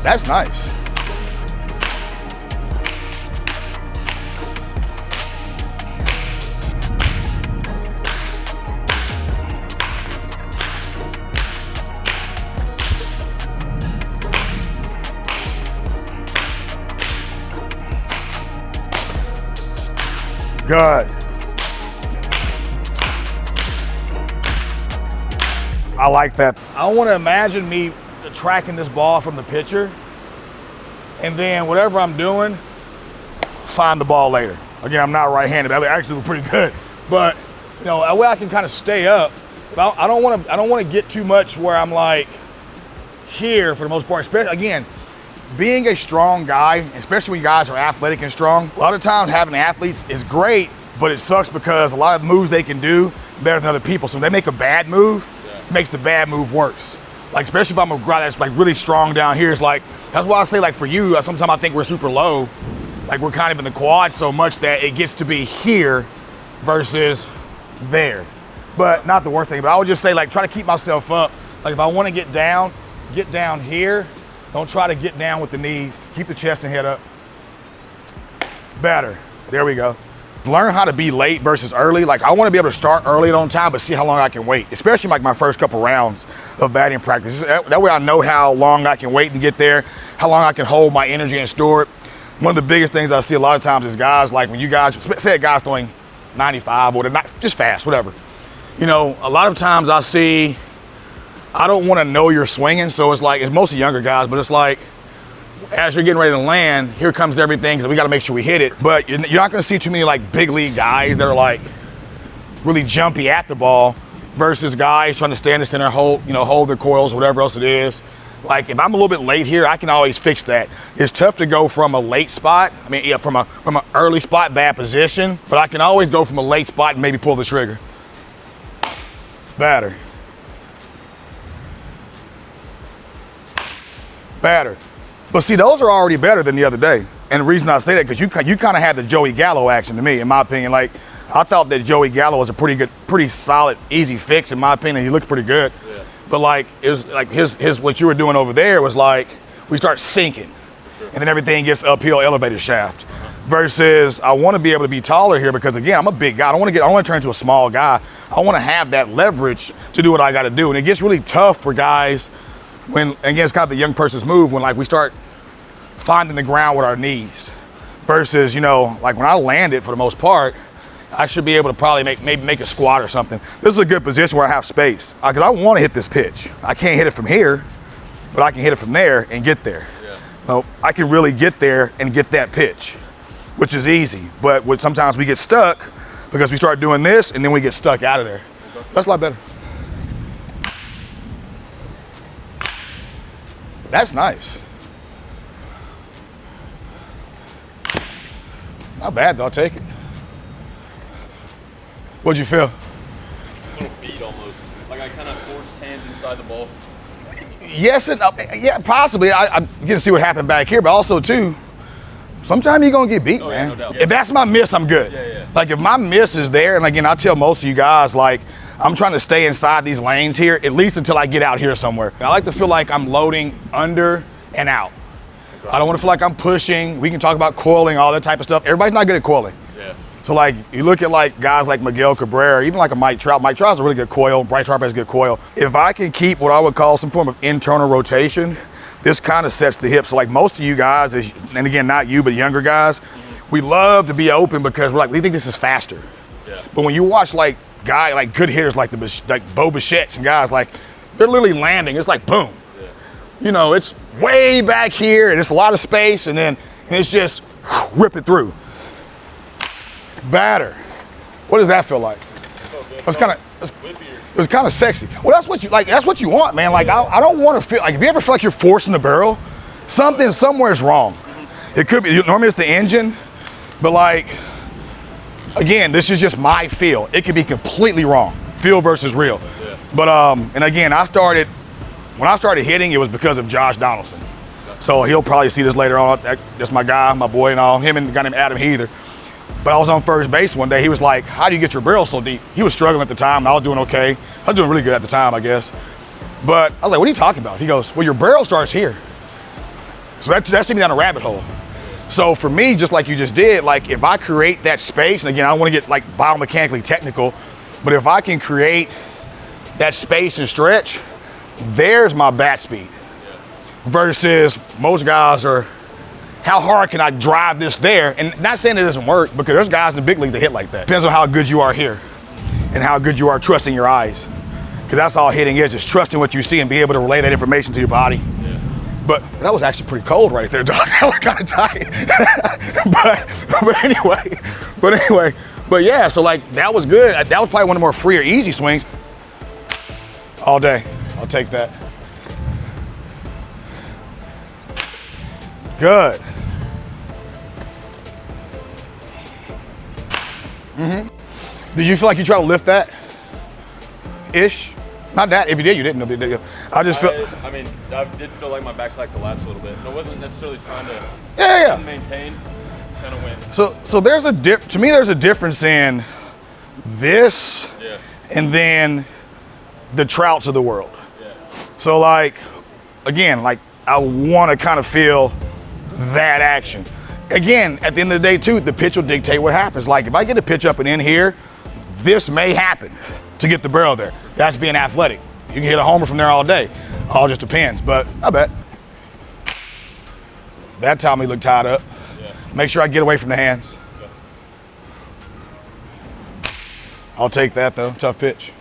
That's nice. Good. I like that. I want to imagine me tracking this ball from the pitcher, and then whatever I'm doing, find the ball later. Again, I'm not right-handed. That actually was pretty good, but you know, that way I can kind of stay up. But I don't want to get too much where I'm like here for the most part. Especially again, being a strong guy, especially when you guys are athletic and strong, a lot of times having athletes is great, but it sucks because a lot of moves they can do better than other people. So when they make a bad move, it makes the bad move worse. Like, especially if I'm a guy that's like really strong down here, it's like, that's why I say like for you, sometimes I think we're super low. Like we're kind of in the quad so much that it gets to be here versus there. But not the worst thing, but I would just say like try to keep myself up. Like if I want to get down here. Don't try to get down with the knees. Keep the chest and head up. Better. There we go. Learn how to be late versus early. Like I want to be able to start early and on time, but see how long I can wait, especially like my first couple rounds of batting practice. That way I know how long I can wait and get there, how long I can hold my energy and store it. One of the biggest things I see a lot of times is guys, like when you guys, say a guy's throwing 95 or not, just fast, whatever. You know, a lot of times I see, I don't want to know you're swinging, so it's like, it's mostly younger guys, but it's like, as you're getting ready to land, here comes everything, so we got to make sure we hit it. But you're not going to see too many like big league guys that are like really jumpy at the ball versus guys trying to stay in the center, hold their coils, whatever else it is. Like if I'm a little bit late here, I can always fix that. It's tough to go from a late spot. I mean, yeah, from an early spot, bad position, but I can always go from a late spot and maybe pull the trigger. Batter. Batter. But see, those are already better than the other day. And the reason I say that, because you kind of had the Joey Gallo action to me, in my opinion. Like, I thought that Joey Gallo was a pretty solid, easy fix, in my opinion. He looked pretty good. Yeah. But like, it was like his what you were doing over there was like, we start sinking. Sure. And then everything gets uphill elevator shaft. Versus, I want to be able to be taller here because again, I'm a big guy. I don't want to turn into a small guy. I want to have that leverage to do what I got to do. And it gets really tough for guys when, again, it's kind of the young person's move when like we start finding the ground with our knees versus, you know, like when I land it for the most part, I should be able to probably maybe make a squat or something. This is a good position where I have space because I want to hit this pitch. I can't hit it from here, but I can hit it from there and get there. Yeah. So I can really get there and get that pitch, which is easy. But sometimes we get stuck because we start doing this and then we get stuck out of there. Okay. That's a lot better. That's nice. Not bad though, I'll take it. What'd you feel? A little beat almost. Like I kind of forced hands inside the ball. Yes, yeah, possibly. I get to see what happened back here, but also too, sometimes you're gonna get beat, man. Yeah, no doubt. If that's my miss, I'm good. Yeah. Like if my miss is there, and again, I tell most of you guys, like, I'm trying to stay inside these lanes here, at least until I get out here somewhere. I like to feel like I'm loading under and out. Okay. I don't want to feel like I'm pushing. We can talk about coiling, all that type of stuff. Everybody's not good at coiling. Yeah. So like, you look at like guys like Miguel Cabrera, even like a Mike Trout. Mike Trout's a really good coil. Bryce Harper has good coil. If I can keep what I would call some form of internal rotation, this kind of sets the hips. So like most of you guys, and again, not you, but younger guys, we love to be open because we're like, we think this is faster. Yeah. But when you watch like good hitters like Bo Bichette's and guys, like they're literally landing. It's like boom. Yeah. You know, it's way back here and it's a lot of space and it's just rip it through. Batter. What does that feel like? It was kind of sexy. Well, that's what you like. That's what you want, man. Like I don't want to feel like if you ever feel like you're forcing the barrel, something somewhere is wrong. It could be normally it's the engine, but like again, this is just my feel. It could be completely wrong. Feel versus real. Yeah. But and again, when I started hitting, it was because of Josh Donaldson. So he'll probably see this later on. That's my guy, my boy, and all. Him and a guy named Adam Heather. But I was on first base one day. He was like, "How do you get your barrel so deep?" He was struggling at the time, and I was doing okay. I was doing really good at the time, I guess. But I was like, "What are you talking about?" He goes, "Well, your barrel starts here." So that sent me down a rabbit hole. So for me, just like you just did, like if I create that space, and again, I don't want to get like biomechanically technical, but if I can create that space and stretch, there's my bat speed. Versus most guys are, how hard can I drive this there? And not saying it doesn't work, because there's guys in the big leagues that hit like that. Depends on how good you are here and how good you are trusting your eyes. Because that's all hitting is trusting what you see and be able to relay that information to your body. Yeah. But that was actually pretty cold right there, dog. That was kind of tight. but yeah, so like that was good. That was probably one of the more free or easy swings all day. I'll take that. Good. Did you feel like you tried to lift that? Ish? Not that. If you did, you didn't. Did you? I just felt. I mean, I did feel like my backside collapsed a little bit. I wasn't necessarily trying to maintain. Kind of went. So there's a to me there's a difference in this and then the Trouts of the world. Yeah. So like, again, like I want to kind of feel that action. Again, at the end of the day too, the pitch will dictate what happens. Like if I get a pitch up and in here, this may happen to get the barrel there. That's being athletic. You can hit a homer from there all day. All just depends, but I bet. That time he looked tied up. Yeah. Make sure I get away from the hands. Yeah. I'll take that though, tough pitch.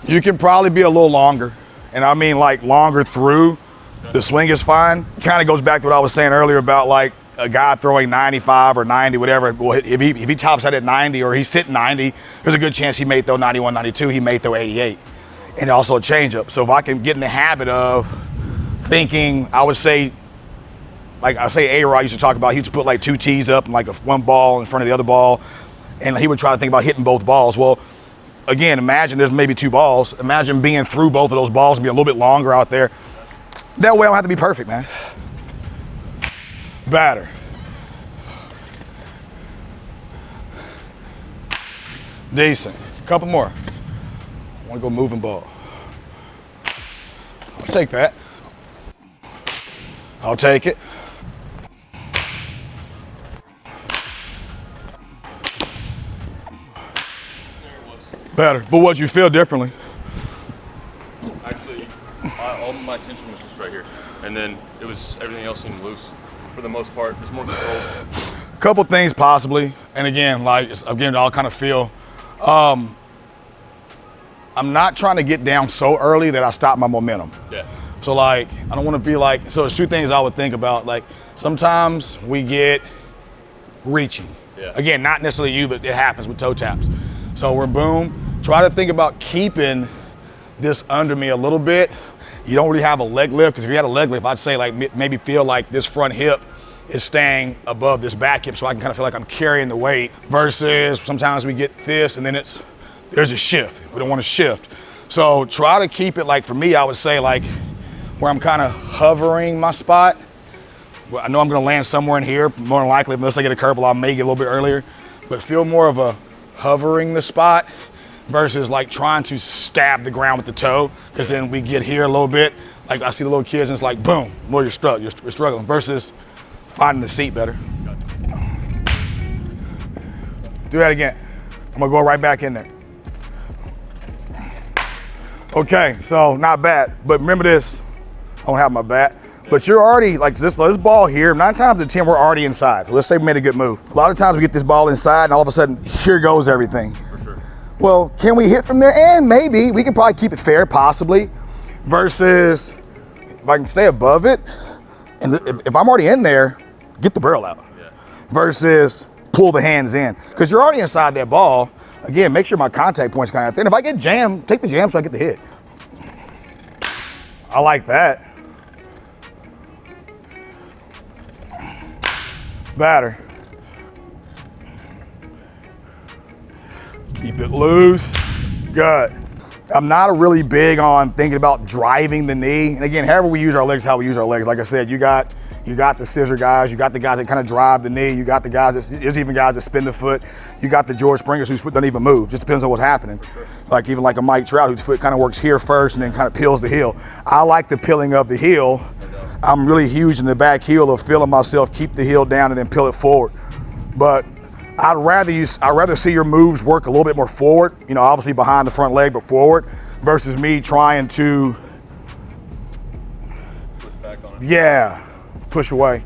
You can probably be a little longer, and I mean like longer through. The swing is fine. Kind of goes back to what I was saying earlier about like a guy throwing 95 or 90, whatever. Well, if he tops out at 90 or he's sitting 90, there's a good chance he may throw 91, 92. He may throw 88, and also a changeup. So if I can get in the habit of thinking, I would say, like I say, A-Rod used to talk about, he used to put like two tees up and like one ball in front of the other ball, and he would try to think about hitting both balls. Well, again, imagine there's maybe two balls. Imagine being through both of those balls and be a little bit longer out there. That way I don't have to be perfect, man. Batter. Decent. Couple more. I want to go moving ball. I'll take that. I'll take it. Better. But what'd you feel differently? Actually, all my attention was just right here. And then it was, everything else seemed loose. For the most part, it's more controlled. Couple things possibly. And again, like, again, I'll kind of feel, I'm not trying to get down so early that I stop my momentum. Yeah. So like, I don't want to be like, so there's two things I would think about. Like, sometimes we get reaching. Yeah. Again, not necessarily you, but it happens with toe taps. So we're boom. Try to think about keeping this under me a little bit. You don't really have a leg lift, because if you had a leg lift, I'd say like maybe feel like this front hip is staying above this back hip, so I can kind of feel like I'm carrying the weight, versus sometimes we get this and then there's a shift. We don't want to shift. So try to keep it like, for me, I would say like where I'm kind of hovering my spot. Well, I know I'm going to land somewhere in here, more than likely, unless I get a curveball, I may get a little bit earlier, but feel more of a hovering the spot versus like trying to stab the ground with the toe, because then we get here a little bit. Like I see the little kids and it's like, boom, well, you're stuck, you're struggling, versus finding the seat better. Do that again. I'm gonna go right back in there. Okay, so not bad, but remember this, I don't have my bat, but you're already, like this ball here, 9 times out of 10, we're already inside. So let's say we made a good move. A lot of times we get this ball inside and all of a sudden, here goes everything. Well, can we hit from there? And maybe we can probably keep it fair, possibly, versus if I can stay above it, and if I'm already in there, get the barrel out, versus pull the hands in, because you're already inside that ball. Again, make sure my contact point's kind of out there. And if I get jammed, take the jam so I get the hit. I like that. Batter. Keep it loose. Good. I'm not really big on thinking about driving the knee. And again, however we use our legs, how we use our legs. Like I said, you got the scissor guys, you got the guys that kind of drive the knee, you got the guys there's even guys that spin the foot, you got the George Springers whose foot doesn't even move, just depends on what's happening. Like even like a Mike Trout whose foot kind of works here first and then kind of peels the heel. I like the peeling of the heel. I'm really huge in the back heel of feeling myself keep the heel down and then peel it forward. But I'd rather see your moves work a little bit more forward, you know, obviously behind the front leg, but forward, versus me trying to push back on it. Yeah, push away.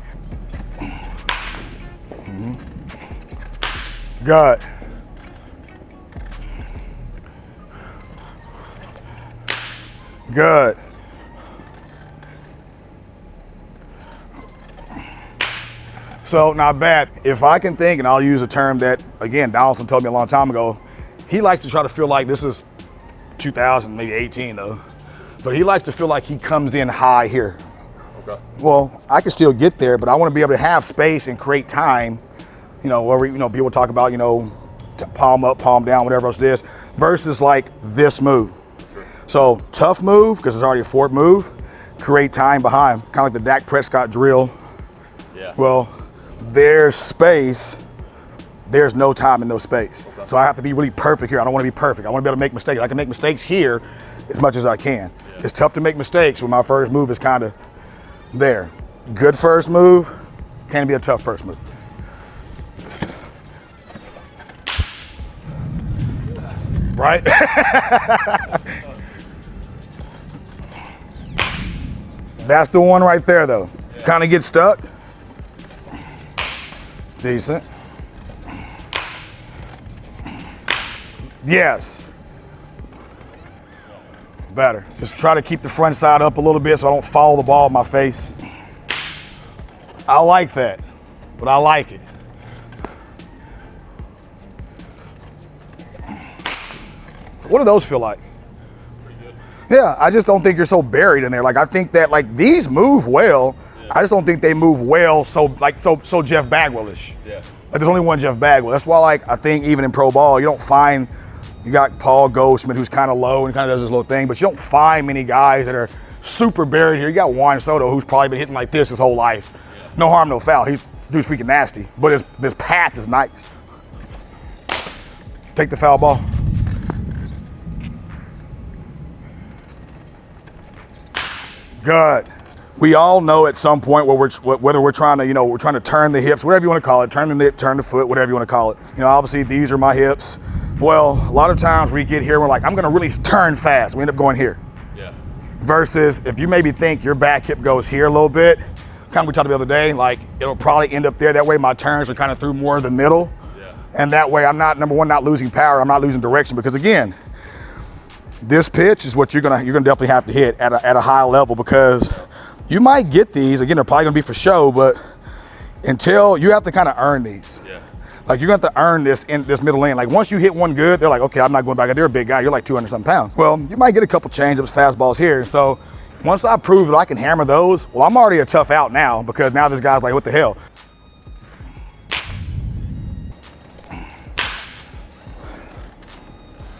Good. Good. So not bad. If I can think, and I'll use a term that, again, Donaldson told me a long time ago, he likes to try to feel like this is 2000, maybe 18 though, but he likes to feel like he comes in high here. Okay. Well, I can still get there, but I want to be able to have space and create time, you know, where, you know, people talk about, you know, palm up, palm down, whatever else it is, versus like this move. Sure. So tough move, because it's already a forward move, create time behind, kind of like the Dak Prescott drill. Yeah. Well, there's space, there's no time and no space. Okay. So I have to be really perfect here. I don't want to be perfect. I want to be able to make mistakes. I can make mistakes here as much as I can. Yeah. It's tough to make mistakes when my first move is kind of there. Good first move, can be a tough first move. Right? That's the one right there though. Yeah. Kind of get stuck. Decent. Yes. Better. Just try to keep the front side up a little bit so I don't follow the ball in my face. I like that, but I like it. What do those feel like? Pretty good. Yeah, I just don't think you're so buried in there. Like I think that like these move well. Yeah. I just don't think they move well so Jeff Bagwell-ish. Yeah. Like there's only one Jeff Bagwell. That's why like I think even in pro ball you don't find, you got Paul Goldschmidt who's kind of low and kind of does his little thing, but you don't find many guys that are super buried here. You got Juan Soto who's probably been hitting like this his whole life. Yeah. No harm, no foul. Dude's freaking nasty, but his path is nice. Take the foul ball. Good. We all know at some point whether we're trying to, you know, we're trying to turn the hips, whatever you want to call it, turn the hip, turn the foot, whatever you want to call it. You know, obviously these are my hips. Well, a lot of times we get here, we're like, I'm going to really turn fast. We end up going here. Yeah. Versus if you maybe think your back hip goes here a little bit, kind of we talked the other day, like it'll probably end up there. That way my turns are kind of through more of the middle. Yeah. And that way I'm not, number one, not losing power. I'm not losing direction because again, this pitch is what you're gonna definitely have to hit at a high level because you might get these. Again, they're probably gonna be for show, but until you have to kind of earn these. Yeah. Like you're gonna have to earn this in this middle lane. Like once you hit one good, they're like, okay, I'm not going back. They're a big guy. You're like 200-something pounds. Well, you might get a couple changeups, fastballs here. So once I prove that I can hammer those, well, I'm already a tough out now because now this guy's like, what the hell?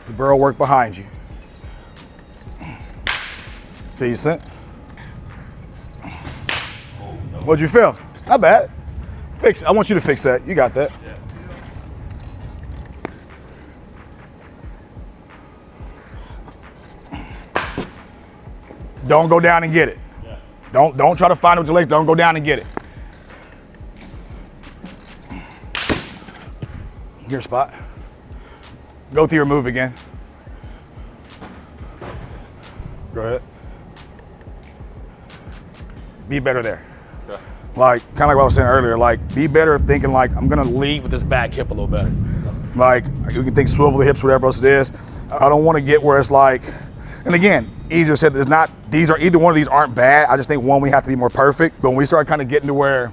The barrel work behind you. Decent. What'd you feel? Not bad. Fix it. I want you to fix that. You got that. Yeah. Don't go down and get it. Yeah. Don't try to find it with your legs. Don't go down and get it. Your spot. Go through your move again. Go ahead. Be better there. Okay. Like, kind of like what I was saying earlier, like, be better thinking like, I'm gonna lead with this back hip a little better. Like, you can think swivel the hips, whatever else it is. I don't wanna get where it's like, and again, easier said, there's not, either one of these aren't bad. I just think one, we have to be more perfect. But when we start kind of getting to where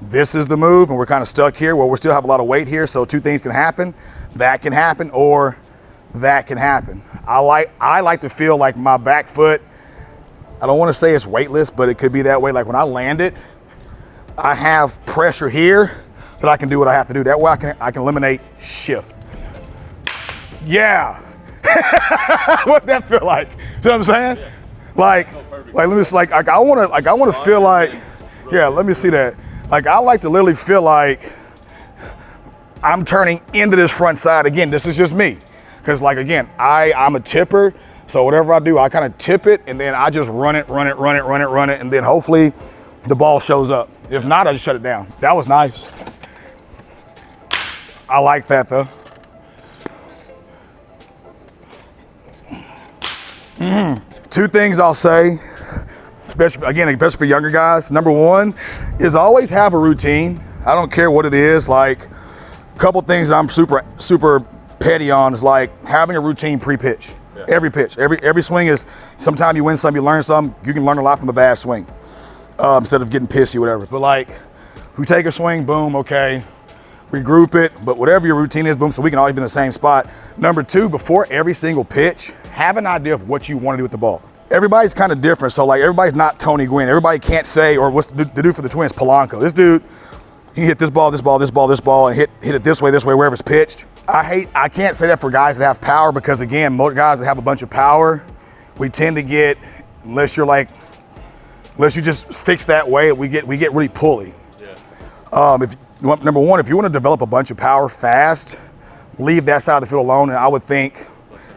this is the move and we're kind of stuck here, well, we still have a lot of weight here, so two things can happen. That can happen or that can happen. I like to feel like my back foot, I don't want to say it's weightless, but it could be that way. Like when I land it, I have pressure here that I can do what I have to do. That way I can eliminate shift. Yeah. What'd that feel like? You know what I'm saying? Yeah. Like let me like I want to feel like, yeah, let me see that. Like I like to literally feel like I'm turning into this front side. Again, this is just me. Because like, again, I'm a tipper. So whatever I do, I kind of tip it and then I just run it. And then hopefully the ball shows up. If not, I just shut it down. That was nice. I like that though. Two things I'll say, especially for younger guys. Number one is always have a routine. I don't care what it is. Like, a couple things that I'm super petty on is like having a routine pre-pitch. Yeah. Every pitch, every swing is, sometimes you win some, you learn some. You can learn a lot from a bad swing instead of getting pissy or whatever. But like, we take a swing, boom, okay, regroup it, but whatever your routine is, boom, so we can always be in the same spot. Number two, before every single pitch, have an idea of what you want to do with the ball. Everybody's kind of different, so like everybody's not Tony Gwynn. Everybody can't say, or what's the dude for the Twins, Polanco. This dude, he hit this ball, and hit it this way, wherever it's pitched. I can't say that for guys that have power, because again, most guys that have a bunch of power, we tend to get, unless you just fix that way, we get really pulley. Yeah. Number one, if you want to develop a bunch of power fast, leave that side of the field alone, and I would think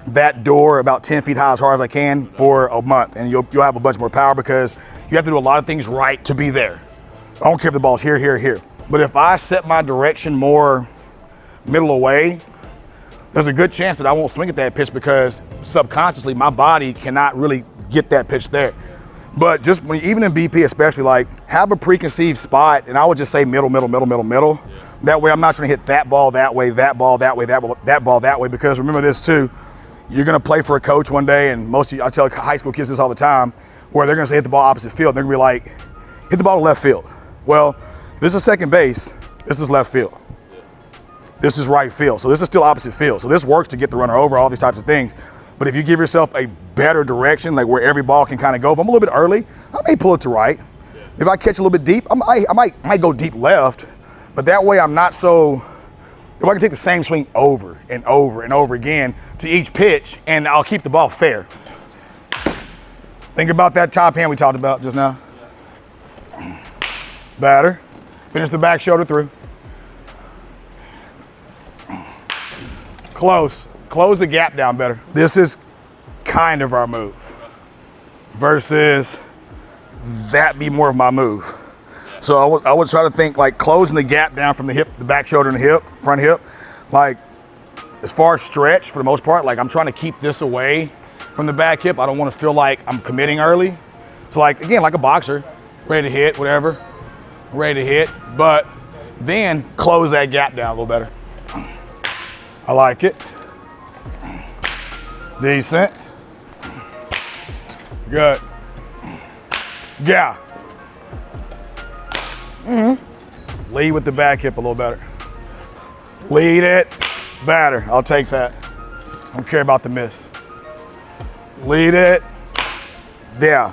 that door about 10 feet high as hard as I can for a month, and you'll have a bunch more power, because you have to do a lot of things right to be there. I don't care if the ball's here. But if I set my direction more middle away, there's a good chance that I won't swing at that pitch, because subconsciously my body cannot really get that pitch there. But just even in BP especially, like, have a preconceived spot, and I would just say middle. Yeah. That way I'm not trying to hit that ball that way, that ball that way, that ball that way, because remember this too, you're gonna play for a coach one day, and I tell high school kids this all the time, where they're gonna say hit the ball opposite field, and they're gonna be like, hit the ball to left field. Well, this is second base, this is left field. This is right field, so this is still opposite field. So this works to get the runner over, all these types of things. But if you give yourself a better direction, like where every ball can kind of go, if I'm a little bit early, I may pull it to right. If I catch a little bit deep, I might go deep left, but that way I'm not so, if I can take the same swing over and over again to each pitch, and I'll keep the ball fair. Think about that top hand we talked about just now. Batter, finish the back shoulder through. Close the gap down better. This is kind of our move versus that be more of my move. So I would try to think like closing the gap down from the hip, the back shoulder and the hip, front hip. Like as far as stretch, for the most part, like I'm trying to keep this away from the back hip. I don't want to feel like I'm committing early. So like, again, like a boxer, ready to hit, whatever, ready to hit, but then close that gap down a little better. I like it. Decent. Good. Yeah. Lead with the back hip a little better. Lead it. Batter. I'll take that. Don't care about the miss. Lead it. Yeah.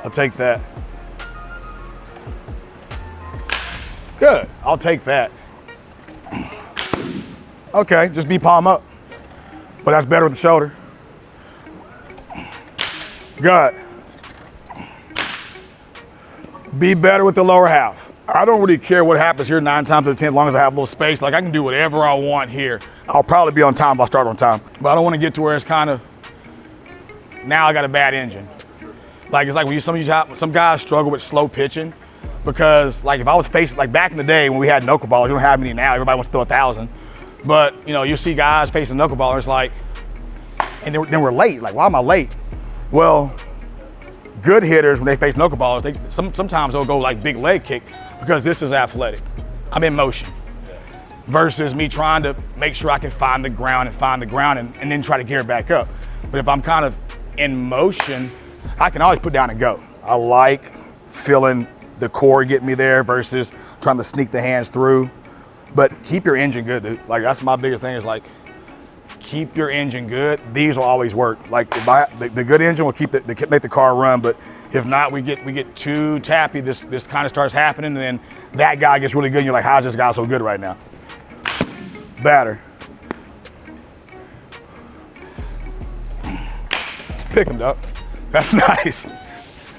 I'll take that. Good. I'll take that. Okay, just be palm up. But that's better with the shoulder. Good. Be better with the lower half. I don't really care what happens here 9 times out of 10 as long as I have a little space. Like I can do whatever I want here. I'll probably be on time if I start on time. But I don't want to get to where it's kind of, now I got a bad engine. Like it's like when some guys struggle with slow pitching because like if I was facing, like back in the day when we had knuckleballers, we don't have any now, everybody wants to throw 1,000. But you know, you see guys facing knuckleballers like, and then we're late. Like, why am I late? Well, good hitters, when they face knuckleballers, sometimes they'll go like big leg kick because this is athletic. I'm in motion. Versus me trying to make sure I can find the ground and then try to gear it back up. But if I'm kind of in motion, I can always put down and go. I like feeling the core get me there versus trying to sneak the hands through. But keep your engine good, dude. Like that's my biggest thing is like, keep your engine good. These will always work. Like the good engine will make the car run, but if not, we get too tappy. This kind of starts happening, and then that guy gets really good, and you're like, how's this guy so good right now? Batter. Pick him up. That's nice.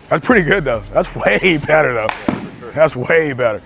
That's pretty good though. That's way better though. That's way better.